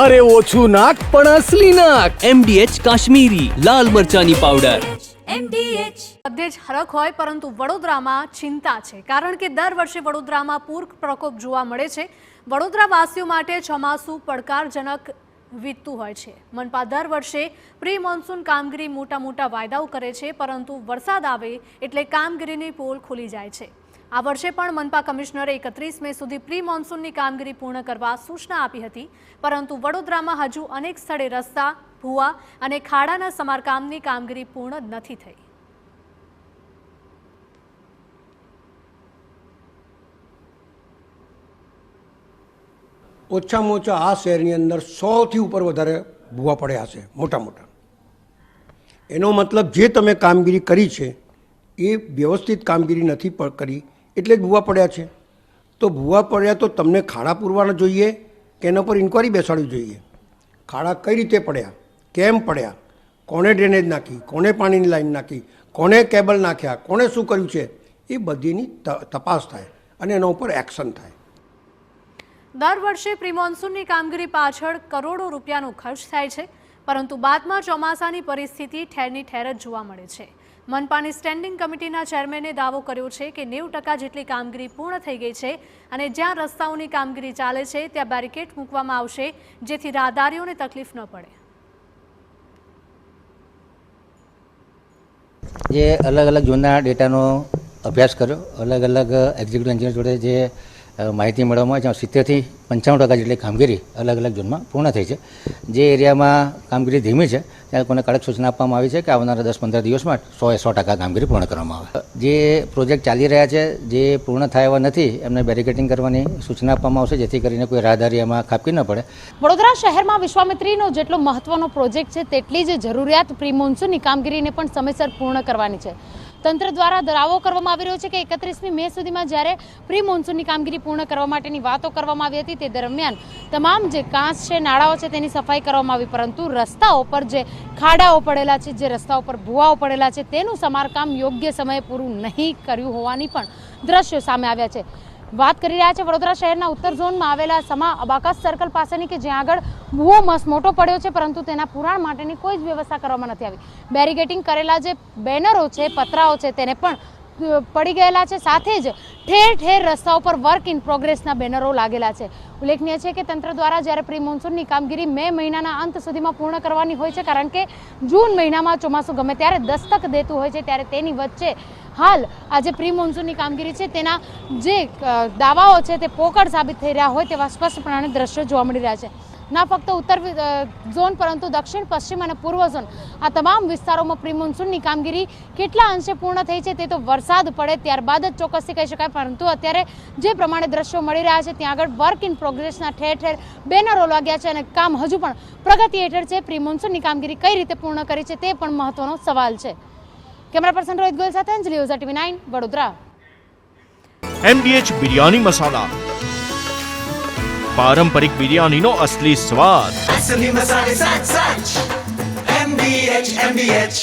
અરે ઓછું નાક પણ અસલી નાક. MDH કાશ્મીરી લાલ મરચાની પાવડર. બધે જ હરખ હોય પરંતુ વડોદરામાં ચિંતા છે, કારણ કે દર વર્ષે વડોદરામાં પૂર પ્રકોપ જોવા મળે છે. વડોદરાવાસીઓ માટે ચોમાસું પડકારજનક વીતતું હોય છે. મનપા દર વર્ષે પ્રી મોન્સૂન કામગીરી મોટા વાયદાઓ કરે છે, પરંતુ વરસાદ આવે એટલે કામગીરીની પોલ ખુલી જાય છે. આ વર્ષે પણ મનપા કમિશનરે 31 મે સુધી પ્રી મોન્સૂનની કામગીરી પૂર્ણ કરવા સૂચના આપી હતી, પરંતુ વડોદરામાં હજુ અનેક સ્થળે રસ્તા, ભૂવા અને ખાડાના સમારકામની કામગીરી પૂર્ણ નથી થઈ. ઓછામાં ઓછા આ શહેરની અંદર 100થી ઉપર વધારે ભૂવા પડ્યા છે, મોટા. એનો મતલબ જે તમે કામગીરી કરી છે એ વ્યવસ્થિત કામગીરી નથી કરી, એટલે જ ભૂવા પડ્યા છે. તો ભૂવા પડ્યા તો તમને ખાડા પૂરવાના જોઈએ કે એના પર ઇન્કવાયરી બેસાડવી જોઈએ. ખાડા કઈ રીતે પડ્યા, કેમ પડ્યા, કોણે ડ્રેનેજ નાખી, કોણે પાણીની લાઈન નાખી, કોણે કેબલ નાખ્યા, કોણે શું કર્યું છે, એ બધીની તપાસ થાય અને એના ઉપર એક્શન થાય. દર વર્ષે પ્રી મોન્સૂનની કામગીરી પાછળ કરોડો રૂપિયાનો ખર્ચ થાય છે, પરંતુ બાદમાં ચોમાસાની પરિસ્થિતિ ઠેરની ઠેર જ જોવા મળે છે. મનપાની સ્ટેન્ડિંગ કમિટીના ચેરમેને દાવો કર્યો છે કે 90% જેટલી કામગીરી પૂર્ણ થઈ ગઈ છે અને જ્યાં રસ્તાઓની કામગીરી ચાલે છે ત્યાં બેરિકેડ મૂકવામાં આવશે, જેથી રાહદારીઓને તકલીફ ન પડે. જે અલગ અલગ ઝોનના ડેટાનો અભ્યાસ કર્યો, અલગ અલગ એક્ઝિક્યુટિવ એન્જિનિયર જોડે જે માહિતી મેળવવામાં જ્યાં 70થી 95% જેટલી કામગીરી અલગ અલગ ઝોનમાં પૂર્ણ થઈ છે. જે એરિયામાં કામગીરી ધીમી છે ત્યાં કોને કડક સૂચના આપવામાં આવી છે કે આવનારા 10-15 દિવસમાં 100% કામગીરી પૂર્ણ કરવામાં આવે. જે પ્રોજેક્ટ ચાલી રહ્યા છે, જે પૂર્ણ થયા એવા નથી, એમને બેરિકેડિંગ કરવાની સૂચના આપવામાં આવશે, જેથી કરીને કોઈ રાહદારી એમાં ખાબકી ન પડે. વડોદરા શહેરમાં વિશ્વામિત્રીનો જેટલો મહત્વનો પ્રોજેક્ટ છે તેટલી જ જરૂરિયાત પ્રી મોન્સૂનની કામગીરીને પણ સમયસર પૂર્ણ કરવાની છે. તંત્ર દ્વારા દાવો કરવામાં આવી રહ્યો છે કે 31મી મે સુધીમાં જ્યારે પ્રી મોન્સૂનની કામગીરી પૂર્ણ કરવા માટેની વાતો કરવામાં આવી હતી, તે દરમિયાન તમામ જે કાંસ છે, નાળાઓ છે, તેની સફાઈ કરવામાં આવી, પરંતુ રસ્તાઓ પર જે ખાડાઓ પડેલા છે, જે રસ્તાઓ પર ભૂવાઓ પડેલા છે, તેનું સમારકામ યોગ્ય સમયે પૂરું નહીં કર્યું હોવાની પણ દ્રશ્યો સામે આવ્યા છે. વાત કરી રહ્યા છે વડોદરા શહેરના ઉત્તર ઝોનમાં આવેલા સમા અબાકસ સર્કલ પાસેની, કે જ્યાં આગળ ભૂવો મસ્ત મોટો પડ્યો છે, પરંતુ તેના પુરાણ માટેની કોઈ જ વ્યવસ્થા કરવામાં નથી આવી. બેરિકેડિંગ કરેલા જે બેનરો છે, પતરાઓ છે, તેને પણ પડી ગયેલા છે. સાથે જ ઠેર ઠેર રસ્તાઓ પર વર્ક ઇન પ્રોગ્રેસના બેનરો લાગેલા છે. ઉલ્લેખનીય છે કે તંત્ર દ્વારા જ્યારે પ્રી મોન્સૂનની કામગીરી મે મહિનાના અંત સુધીમાં પૂર્ણ કરવાની હોય છે, કારણ કે જૂન મહિનામાં ચોમાસું ગમે ત્યારે દસ્તક દેતું હોય છે, ત્યારે તેની વચ્ચે હાલ આજે પ્રી મોન્સૂનની કામગીરી છે તેના જે દાવાઓ છે તે પોકળ સાબિત થઈ રહ્યા હોય તેવા સ્પષ્ટપણે દ્રશ્યો જોવા મળી રહ્યા છે. ના ફક્ત ઉત્તર ઝોન પરંતુ દક્ષિણ, પશ્ચિમ અને પૂર્વ ઝોન, આ તમામ વિસ્તારોમાં પ્રી મોન્સૂનની કામગીરી કેટલા અંશે પૂર્ણ થઈ છે તે તો વરસાદ પડે ત્યારબાદ જ ચોક્કસથી કહી શકાય, પરંતુ અત્યારે જે પ્રમાણે દ્રશ્યો મળી રહ્યા છે ત્યાં આગળ વર્ક ઇન પ્રોગ્રેસના ઠેર ઠેર બેનરો લાગ્યા છે અને કામ હજુ પણ પ્રગતિ હેઠળ છે. પ્રી મોન્સૂનની કામગીરી કઈ રીતે પૂર્ણ કરી છે તે પણ મહત્વનો સવાલ છે. કેમેરા પર્સન રોહિત ગોયલ સાથે અંજલિ ઓઝા, TV9 વડોદરા. MDH બિરયાની મસાલા, પારંપરિક બિરયાનીનો અસલી સ્વાદ. असली मसाले साथ साथ MDH